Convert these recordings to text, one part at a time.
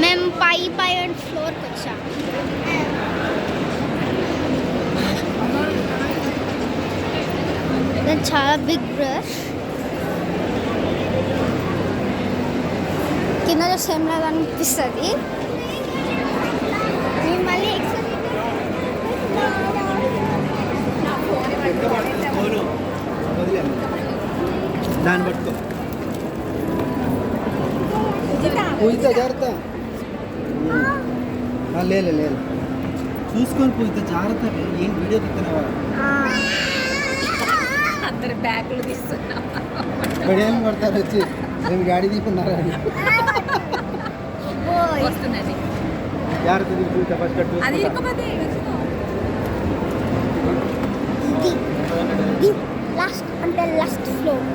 మేము పై ఫ్లోర్కి వచ్చాము. చాలా బిగ్ బ్రష్. కింద సేమ్ లాగా అనిపిస్తుంది. మేము మళ్ళీ దాన్ని పట్టుకో పూజిత జాగ్రత్త. లేదు చూసుకొని పూజిత జాగ్రత్త. ఏం వీడియో తీస్తున్నావా? అందరు బ్యాగులు తీస్తున్నా. గడియాలు పడతారు వచ్చి మేము గాడి తీసుకున్నారా వస్తున్నది. జాగ్రత్త పూజిత ఫస్ట్ కట్టు. అది ఇకపోతే లాస్ట్ అంటే లాస్ట్ ఫ్లోర్.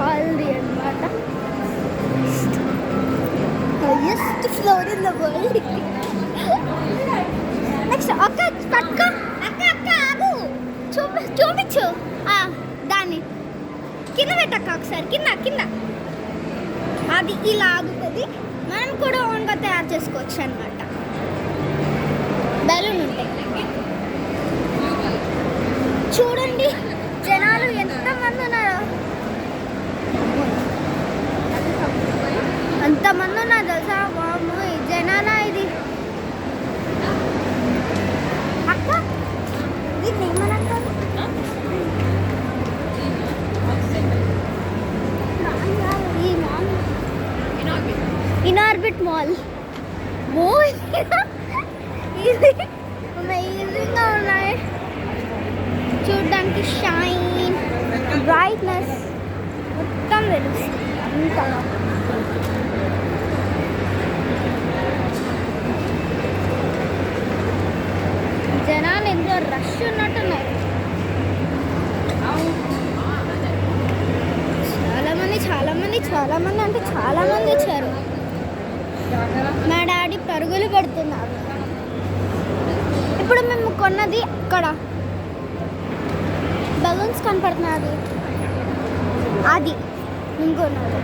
హల్దీ అన్నమాట. Highest floor in the world. Next అక్క పట్టుకో. అక్క ఆగు. చూపించు దాన్ని కింద పెట్టక్క ఒకసారి. కింద అది ఇలా ఆగుతుంది. మనం కూడా ఓన్గా తయారు చేసుకోవచ్చు అనమాట. బెలూన్ ఉంటాయి. చూడండి జనాలు ఎంతమంది ఉన్నారో. అంతమంది ఉన్నారు తెలుసా. వాము జనాలా ఇది. అక్క దీన్ని ఏమనంటారు? Inorbit mall. ఇది అమేజింగ్గా ఉన్నాయి చూడడానికి. షైన్, బ్రైట్నెస్ మొత్తం తెలుస్తుంది అంతా. జనాలు ఎంతో రష్ ఉన్నట్టున్నారు. చాలా మంది అంటే చాలా మంది వచ్చారు. మా డాడీ పరుగులు పెడుతున్నారు. ఇప్పుడు మేము కొన్నది అక్కడ బలూన్స్ కనపడుతున్నది. అది ఇంకొన్నది.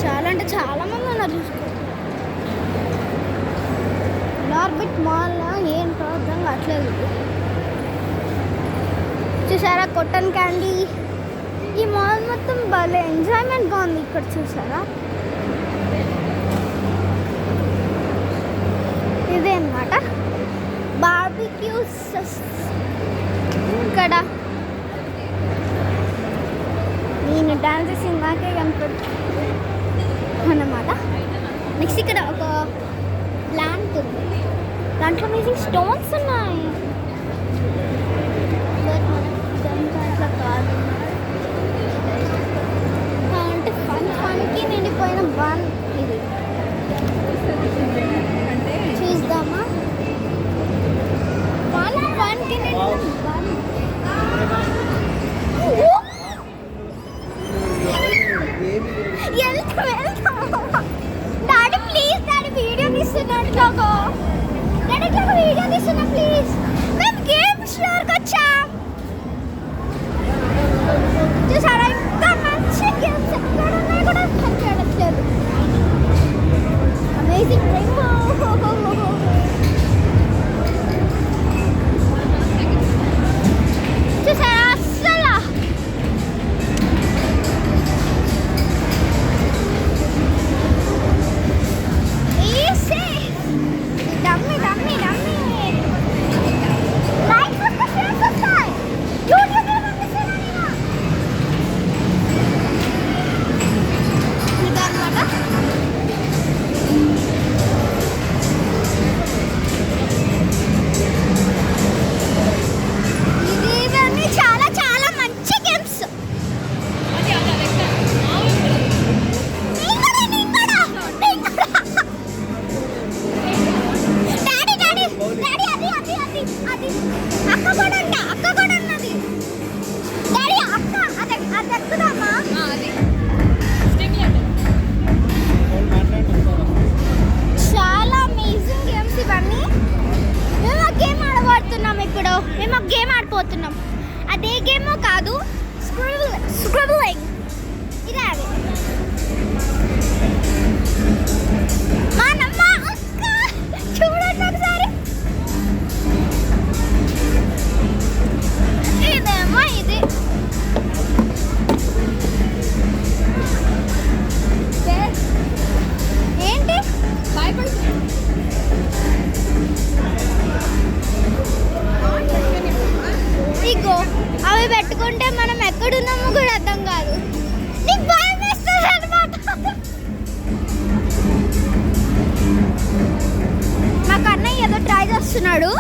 చాలా అంటే చాలా మంది ఉన్నారు. చూసుకో నార్బిట్ మాల్లో ఏంటో అర్థం కావట్లేదు. చూసారా కాటన్ క్యాండీ. ఈ మాల్ మొత్తం భలే ఎంజాయ్మెంట్గా ఉంది. ఇక్కడ చూసారా ఇదే అన్నమాట బార్బిక్యూస్. ఇక్కడ నేను డాన్స్ చేసిందాకే కనపడుతుంది అన్నమాట. నెక్స్ట్ ఇక్కడ ఒక ప్లాంట్ ఉంది. దాంట్లో అమేజింగ్ స్టోన్స్ ఉన్నాయి. అట్లా కాదు అంటే ఫన్కి నిండిపోయిన వన్. ఇది చూద్దామా? ఫన్కి నిండిపోయిన one. Daddy please, daddy video తీస్తున్నాడు. డాడీ వీడియో తీస్తున్నా ప్లీజ్. మేము గేమ్ స్టోర్కి వచ్చాం. చూసారా ఇంకా మంచి గేమ్స్ ఎక్కడ ఉన్నాయి కూడా కనిపించట్లేదు. Amazing rainbow. గేమ్ ఆడిపోతున్నాం. అదే గేమో కాదు, స్క్రిబ్లింగ్. ఇదే అది. మా నమ్మ అక్క చూడండి ఒకసారి. ఇదేమో ఇది. ఏంటి ఇగో అవి పెట్టుకుంటే మనం ఎక్కడున్నామో కూడా అర్థం కాదు. నీకు భయం వేస్తుంది అనమాట. మా కన్నయ్య ఏదో ట్రై చేస్తున్నాడు.